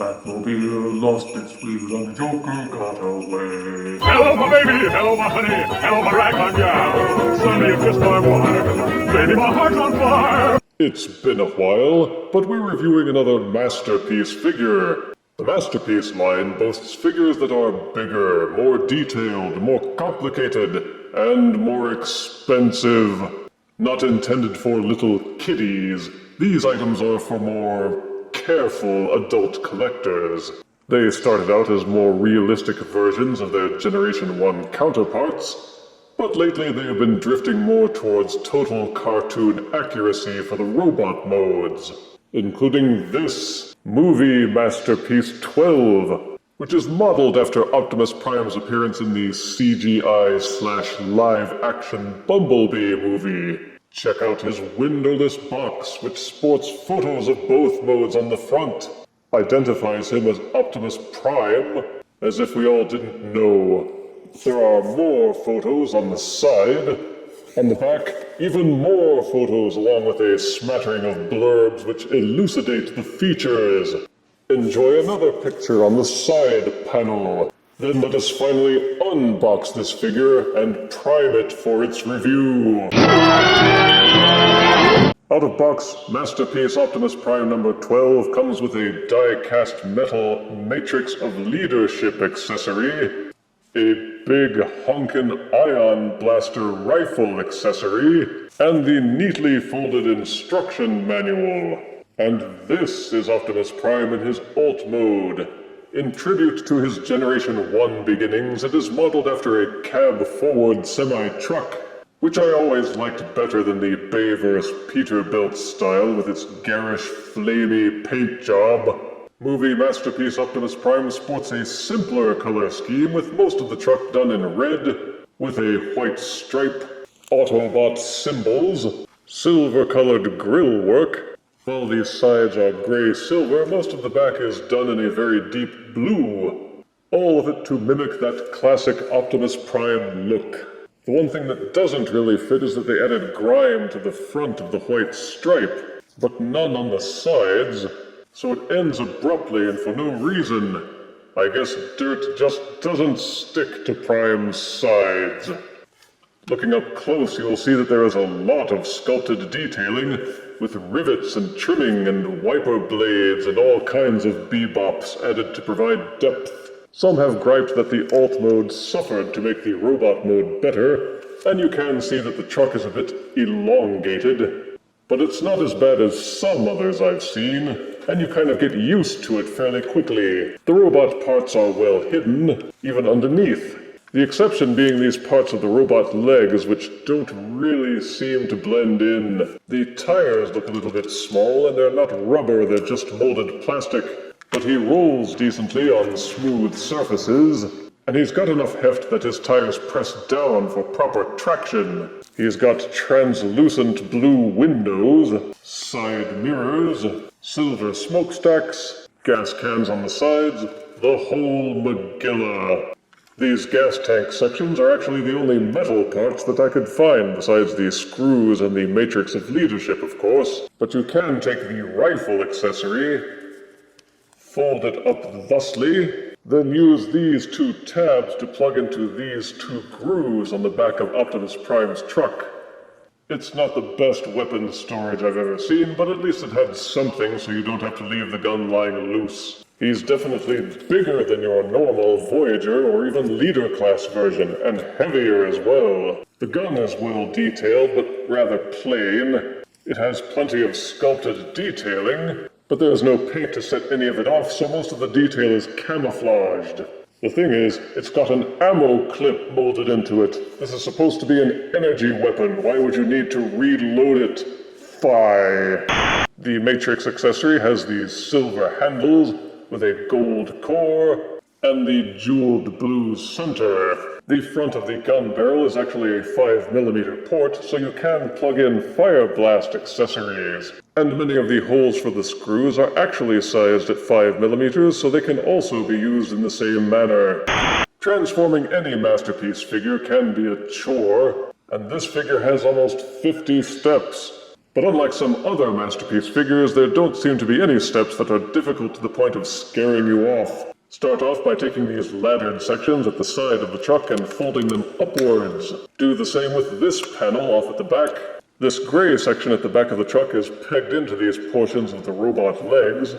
Batmobile lost its wheels and the Joker got away. Hello, my baby! Hello, my honey! Hello, my ragtime gal! Sonny, you kissed my wife! Baby, my heart's on fire! It's been a while, but we're reviewing another Masterpiece figure. The Masterpiece line boasts figures that are bigger, more detailed, more complicated, and more expensive. Not intended for little kiddies, these items are for more careful adult collectors. They started out as more realistic versions of their Generation 1 counterparts, but lately they have been drifting more towards total cartoon accuracy for the robot modes, including this movie Masterpiece 12, which is modeled after Optimus Prime's appearance in the CGI/live-action Bumblebee movie. Check out his windowless box, which sports photos of both modes on the front. Identifies him as Optimus Prime, as if we all didn't know. There are more photos on the side. On the back, even more photos along with a smattering of blurbs which elucidate the features. Enjoy another picture on the side panel. Then let us finally unbox this figure and prime it for its review. Out of box, Masterpiece Optimus Prime number 12 comes with a die-cast metal Matrix of Leadership accessory, a big honkin' ion blaster rifle accessory, and the neatly folded instruction manual. And this is Optimus Prime in his alt mode. In tribute to his Generation 1 beginnings, it is modeled after a cab-forward semi-truck, which I always liked better than the Bayverse Peterbilt style with its garish, flamey paint job. Movie Masterpiece Optimus Prime sports a simpler color scheme with most of the truck done in red, with a white stripe, Autobot symbols, silver-colored grille work. While the sides are gray-silver, most of the back is done in a very deep blue. All of it to mimic that classic Optimus Prime look. The one thing that doesn't really fit is that they added grime to the front of the white stripe, but none on the sides, so it ends abruptly and for no reason. I guess dirt just doesn't stick to Prime's sides. Looking up close, you'll see that there is a lot of sculpted detailing, with rivets and trimming and wiper blades and all kinds of bebops added to provide depth. Some have griped that the alt mode suffered to make the robot mode better, and you can see that the truck is a bit elongated. But it's not as bad as some others I've seen, and you kind of get used to it fairly quickly. The robot parts are well hidden, even underneath. The exception being these parts of the robot legs, which don't really seem to blend in. The tires look a little bit small, and they're not rubber, they're just molded plastic. But he rolls decently on smooth surfaces, and he's got enough heft that his tires press down for proper traction. He's got translucent blue windows, side mirrors, silver smokestacks, gas cans on the sides, the whole Magilla. These gas tank sections are actually the only metal parts that I could find, besides the screws and the Matrix of Leadership, of course. But you can take the rifle accessory, fold it up thusly, then use these two tabs to plug into these two grooves on the back of Optimus Prime's truck. It's not the best weapon storage I've ever seen, but at least it had something so you don't have to leave the gun lying loose. He's definitely bigger than your normal Voyager or even Leader class version, and heavier as well. The gun is well detailed, but rather plain. It has plenty of sculpted detailing, but there's no paint to set any of it off, so most of the detail is camouflaged. The thing is, it's got an ammo clip molded into it. This is supposed to be an energy weapon. Why would you need to reload it? Fie. The Matrix accessory has these silver handles with a gold core and the jeweled blue center. The front of the gun barrel is actually a 5mm port, so you can plug in fire blast accessories. And many of the holes for the screws are actually sized at 5mm, so they can also be used in the same manner. Transforming any Masterpiece figure can be a chore, and this figure has almost 50 steps. But unlike some other Masterpiece figures, there don't seem to be any steps that are difficult to the point of scaring you off. Start off by taking these laddered sections at the side of the truck and folding them upwards. Do the same with this panel off at the back. This gray section at the back of the truck is pegged into these portions of the robot legs.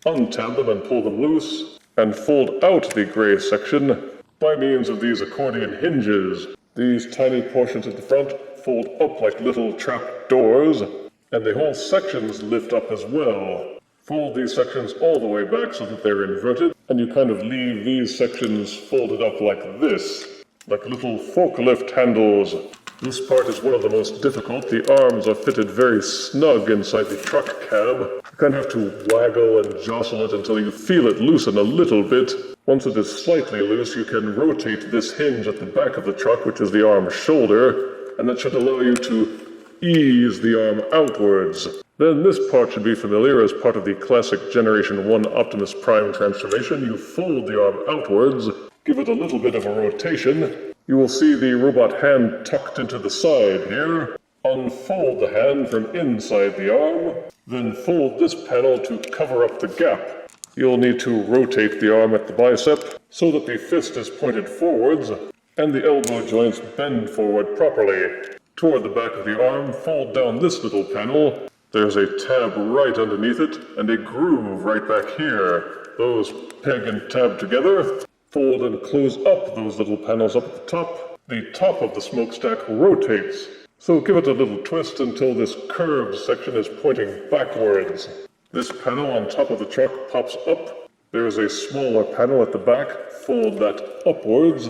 Untab them and pull them loose, and fold out the gray section by means of these accordion hinges. These tiny portions at the front fold up like little trap doors, and the whole sections lift up as well. Fold these sections all the way back so that they're inverted, and you kind of leave these sections folded up like this, like little forklift handles. This part is one of the most difficult. The arms are fitted very snug inside the truck cab. You kind of have to waggle and jostle it until you feel it loosen a little bit. Once it is slightly loose, you can rotate this hinge at the back of the truck, which is the arm shoulder, and that should allow you to ease the arm outwards. Then this part should be familiar as part of the classic Generation 1 Optimus Prime transformation. You fold the arm outwards, give it a little bit of a rotation. You will see the robot hand tucked into the side here. Unfold the hand from inside the arm, then fold this panel to cover up the gap. You'll need to rotate the arm at the bicep so that the fist is pointed forwards and the elbow joints bend forward properly. Toward the back of the arm, fold down this little panel. There's a tab right underneath it and a groove right back here. Those peg and tab together. Fold and close up those little panels up at the top. The top of the smokestack rotates. So give it a little twist until this curved section is pointing backwards. This panel on top of the truck pops up. There is a smaller panel at the back. Fold that upwards.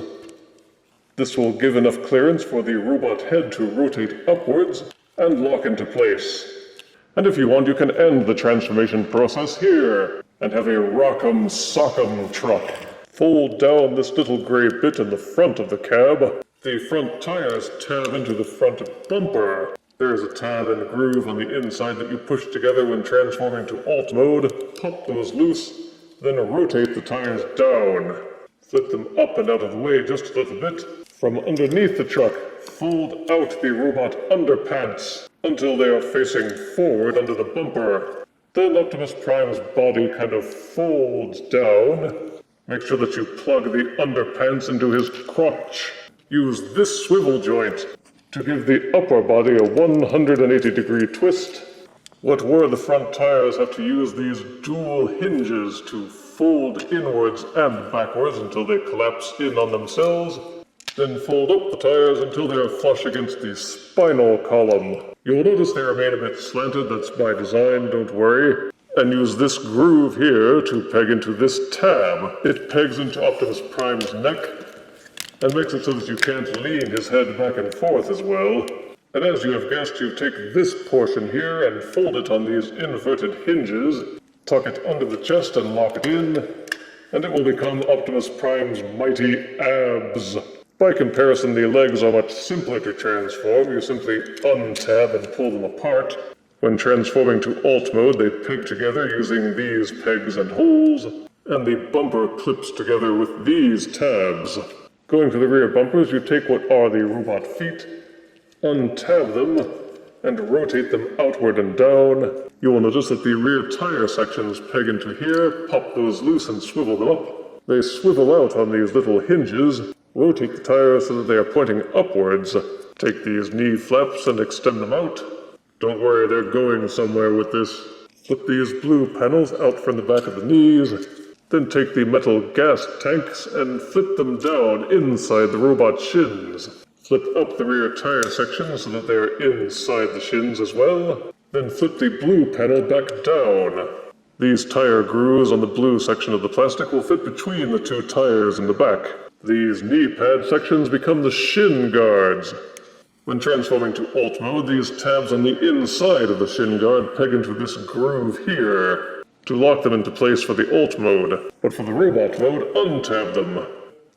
This will give enough clearance for the robot head to rotate upwards and lock into place. And if you want, you can end the transformation process here and have a rock'em sock'em truck. Fold down this little gray bit in the front of the cab. The front tires tab into the front bumper. There is a tab and groove on the inside that you push together when transforming to alt mode. Pop those loose, then rotate the tires down. Flip them up and out of the way just a little bit. From underneath the truck, fold out the robot underpants until they are facing forward under the bumper. Then Optimus Prime's body kind of folds down. Make sure that you plug the underpants into his crotch. Use this swivel joint to give the upper body a 180-degree twist. What were the front tires have to use these dual hinges to fold inwards and backwards until they collapse in on themselves. Then fold up the tires until they are flush against the spinal column. You'll notice they remain a bit slanted. That's by design, don't worry. And use this groove here to peg into this tab. It pegs into Optimus Prime's neck and makes it so that you can't lean his head back and forth as well. And as you have guessed, you take this portion here and fold it on these inverted hinges, tuck it under the chest and lock it in, and it will become Optimus Prime's mighty abs. By comparison, the legs are much simpler to transform. You simply untab and pull them apart. When transforming to alt mode, they peg together using these pegs and holes, and the bumper clips together with these tabs. Going to the rear bumpers, you take what are the robot feet, untab them, and rotate them outward and down. You will notice that the rear tire sections peg into here, pop those loose and swivel them up. They swivel out on these little hinges. Rotate the tires so that they are pointing upwards. Take these knee flaps and extend them out. Don't worry, they're going somewhere with this. Flip these blue panels out from the back of the knees. Then take the metal gas tanks and flip them down inside the robot shins. Flip up the rear tire section so that they're inside the shins as well. Then flip the blue panel back down. These tire grooves on the blue section of the plastic will fit between the two tires in the back. These knee pad sections become the shin guards. When transforming to alt mode, these tabs on the inside of the shin guard peg into this groove here to lock them into place for the alt mode. But for the robot mode, untab them.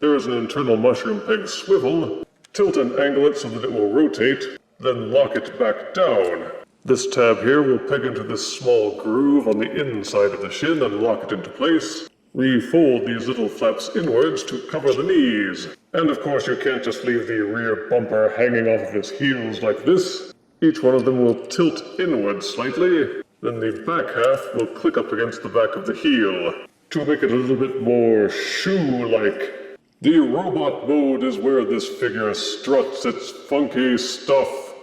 There is an internal mushroom peg swivel. Tilt and angle it so that it will rotate, then lock it back down. This tab here will peg into this small groove on the inside of the shin and lock it into place. Refold these little flaps inwards to cover the knees. And of course you can't just leave the rear bumper hanging off of its heels like this. Each one of them will tilt inward slightly, then the back half will click up against the back of the heel to make it a little bit more shoe-like. The robot mode is where this figure struts its funky stuff.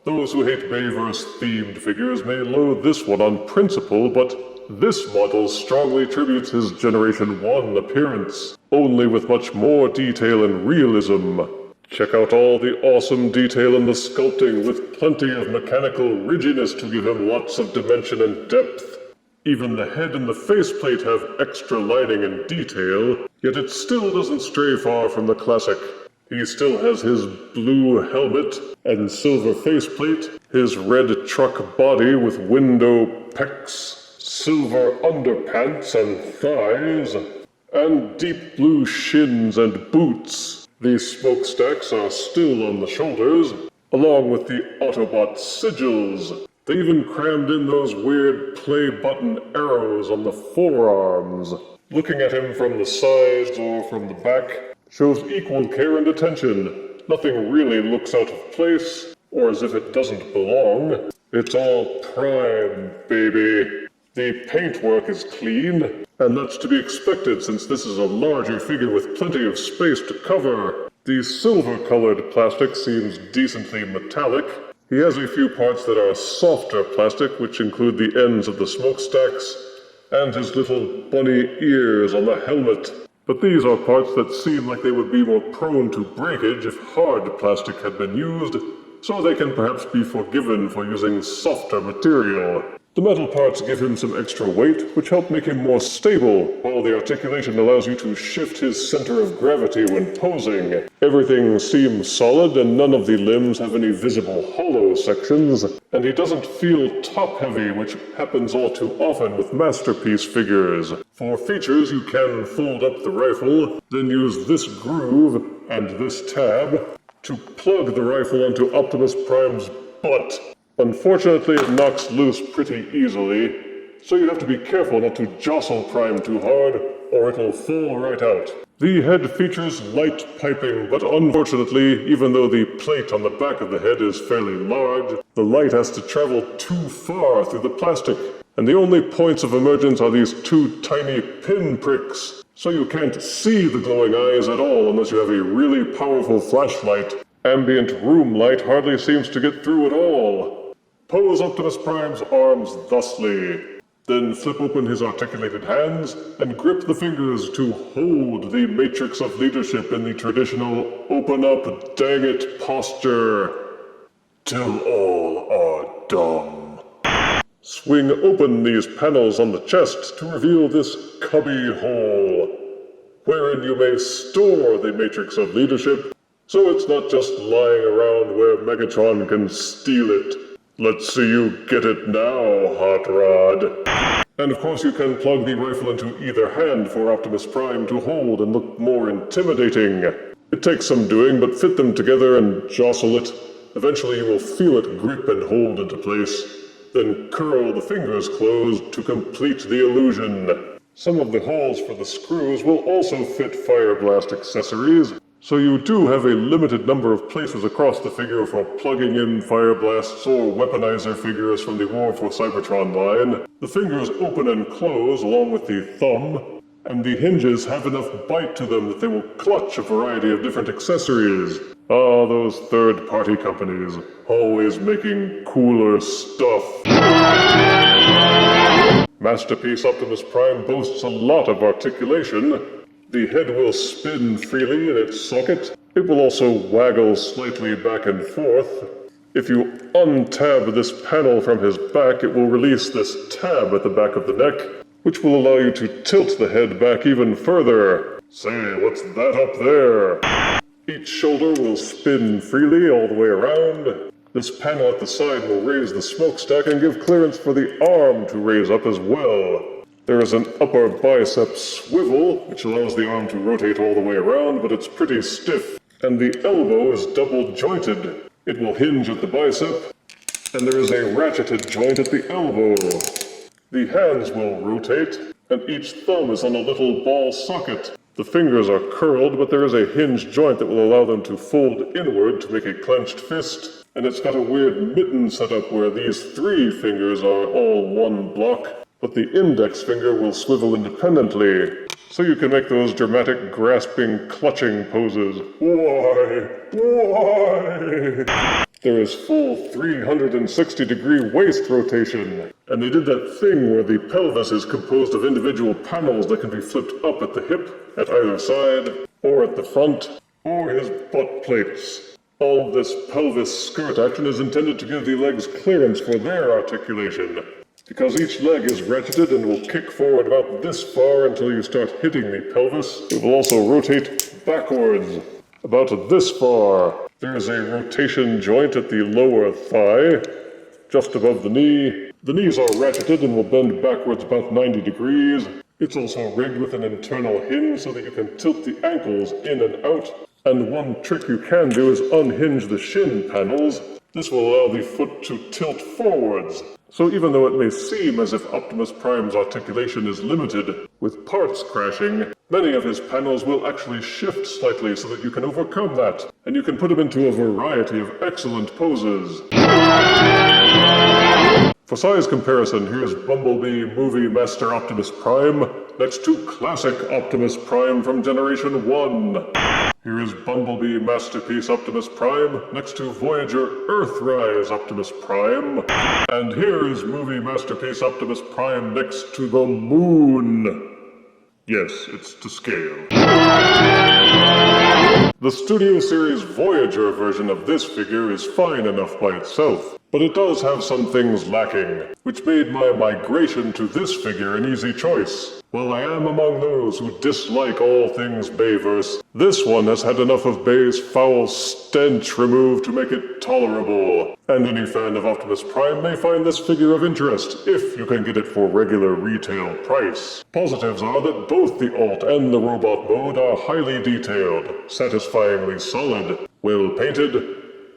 Those who hate Bayverse-themed figures may loathe this one on principle, but this model strongly tributes his Generation 1 appearance, only with much more detail and realism. Check out all the awesome detail in the sculpting, with plenty of mechanical ridginess to give him lots of dimension and depth. Even the head and the faceplate have extra lining and detail, yet it still doesn't stray far from the classic. He still has his blue helmet and silver faceplate, his red truck body with window pecs, silver underpants and thighs, and deep blue shins and boots. These smokestacks are still on the shoulders, along with the Autobot sigils. They even crammed in those weird play button arrows on the forearms. Looking at him from the sides or from the back shows equal care and attention. Nothing really looks out of place, or as if it doesn't belong. It's all Prime, baby. The paintwork is clean, and that's to be expected since this is a larger figure with plenty of space to cover. The silver-colored plastic seems decently metallic. He has a few parts that are softer plastic, which include the ends of the smokestacks, and his little bunny ears on the helmet. But these are parts that seem like they would be more prone to breakage if hard plastic had been used, so they can perhaps be forgiven for using softer material. The metal parts give him some extra weight, which help make him more stable, while the articulation allows you to shift his center of gravity when posing. Everything seems solid, and none of the limbs have any visible hollow sections, and he doesn't feel top-heavy, which happens all too often with masterpiece figures. For features, you can fold up the rifle, then use this groove and this tab to plug the rifle onto Optimus Prime's butt. Unfortunately, it knocks loose pretty easily, so you have to be careful not to jostle Prime too hard, or it'll fall right out. The head features light piping, but unfortunately, even though the plate on the back of the head is fairly large, the light has to travel too far through the plastic, and the only points of emergence are these two tiny pinpricks, so you can't see the glowing eyes at all unless you have a really powerful flashlight. Ambient room light hardly seems to get through at all. Pose Optimus Prime's arms thusly, then flip open his articulated hands and grip the fingers to hold the matrix of leadership in the traditional open up, dang it posture, till all are dumb. Swing open these panels on the chest to reveal this cubby hole, wherein you may store the matrix of leadership, so it's not just lying around where Megatron can steal it. Let's see you get it now, Hot Rod. And of course you can plug the rifle into either hand for Optimus Prime to hold and look more intimidating. It takes some doing, but fit them together and jostle it. Eventually you will feel it grip and hold into place. Then curl the fingers closed to complete the illusion. Some of the holes for the screws will also fit Fire Blast accessories, so you do have a limited number of places across the figure for plugging in Fire Blasts or Weaponizer figures from the War for Cybertron line. The fingers open and close along with the thumb, and the hinges have enough bite to them that they will clutch a variety of different accessories. Ah, those third-party companies, always making cooler stuff. Masterpiece Optimus Prime boasts a lot of articulation. The head will spin freely in its socket. It will also waggle slightly back and forth. If you untab this panel from his back, it will release this tab at the back of the neck, which will allow you to tilt the head back even further. Say, what's that up there? Each shoulder will spin freely all the way around. This panel at the side will raise the smokestack and give clearance for the arm to raise up as well. There is an upper bicep swivel, which allows the arm to rotate all the way around, but it's pretty stiff. And the elbow is double jointed. It will hinge at the bicep, and there is a ratcheted joint at the elbow. The hands will rotate, and each thumb is on a little ball socket. The fingers are curled, but there is a hinge joint that will allow them to fold inward to make a clenched fist. and it's got a weird mitten setup where these 3 fingers are all one block, but the index finger will swivel independently, so you can make those dramatic grasping, clutching poses. Why? There is full 360-degree waist rotation, and they did that thing where the pelvis is composed of individual panels that can be flipped up at the hip, at either side, or at the front, or his butt plates. All of this pelvis skirt action is intended to give the legs clearance for their articulation, because each leg is ratcheted and will kick forward about this far until you start hitting the pelvis. It will also rotate backwards about this far. There is a rotation joint at the lower thigh, just above the knee. The knees are ratcheted and will bend backwards about 90 degrees. It's also rigged with an internal hinge so that you can tilt the ankles in and out. And one trick you can do is unhinge the shin panels. This will allow the foot to tilt forwards. So even though it may seem as if Optimus Prime's articulation is limited, with parts crashing, many of his panels will actually shift slightly so that you can overcome that, and you can put him into a variety of excellent poses. For size comparison, here's Bumblebee Movie Master Optimus Prime next to classic Optimus Prime from Generation 1. Here is Bumblebee Masterpiece Optimus Prime next to Voyager Earthrise Optimus Prime. And here is Movie Masterpiece Optimus Prime next to the Moon. Yes, it's to scale. The Studio Series Voyager version of this figure is fine enough by itself, but it does have some things lacking, which made my migration to this figure an easy choice. While I am among those who dislike all things Bayverse, this one has had enough of Bay's foul stench removed to make it tolerable. And any fan of Optimus Prime may find this figure of interest, if you can get it for regular retail price. Positives are that both the Alt and the Robot mode are highly detailed, satisfyingly solid, well painted,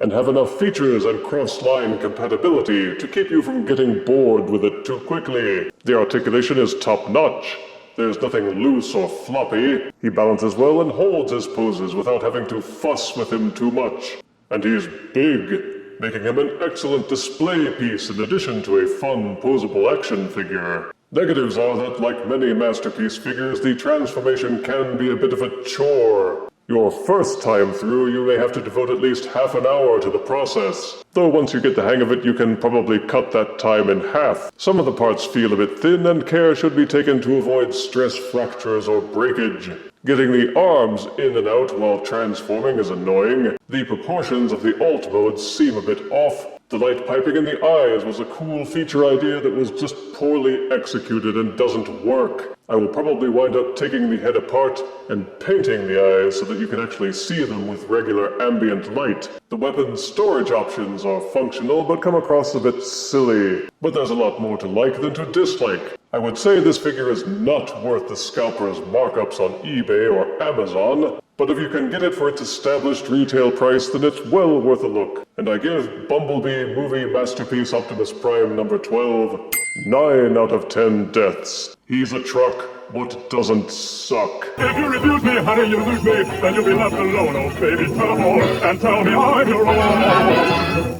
and have enough features and cross-line compatibility to keep you from getting bored with it too quickly. The articulation is top-notch. There's nothing loose or floppy. He balances well and holds his poses without having to fuss with him too much. And he's big, making him an excellent display piece in addition to a fun, posable action figure. Negatives are that, like many Masterpiece figures, the transformation can be a bit of a chore. Your first time through, you may have to devote at least half an hour to the process. Though once you get the hang of it, you can probably cut that time in half. Some of the parts feel a bit thin, and care should be taken to avoid stress fractures or breakage. Getting the arms in and out while transforming is annoying. The proportions of the Alt modes seem a bit off. The light piping in the eyes was a cool feature idea that was just poorly executed and doesn't work. I will probably wind up taking the head apart and painting the eyes so that you can actually see them with regular ambient light. The weapons storage options are functional but come across a bit silly. But there's a lot more to like than to dislike. I would say this figure is not worth the scalper's markups on eBay or Amazon, but if you can get it for its established retail price, then it's well worth a look. And I give Bumblebee Movie Masterpiece Optimus Prime number 12 9 out of 10 deaths. He's a truck. What doesn't suck? If you refuse me, honey, you lose me. Then you'll be left alone, oh baby. Tell them all and tell me I'm your own.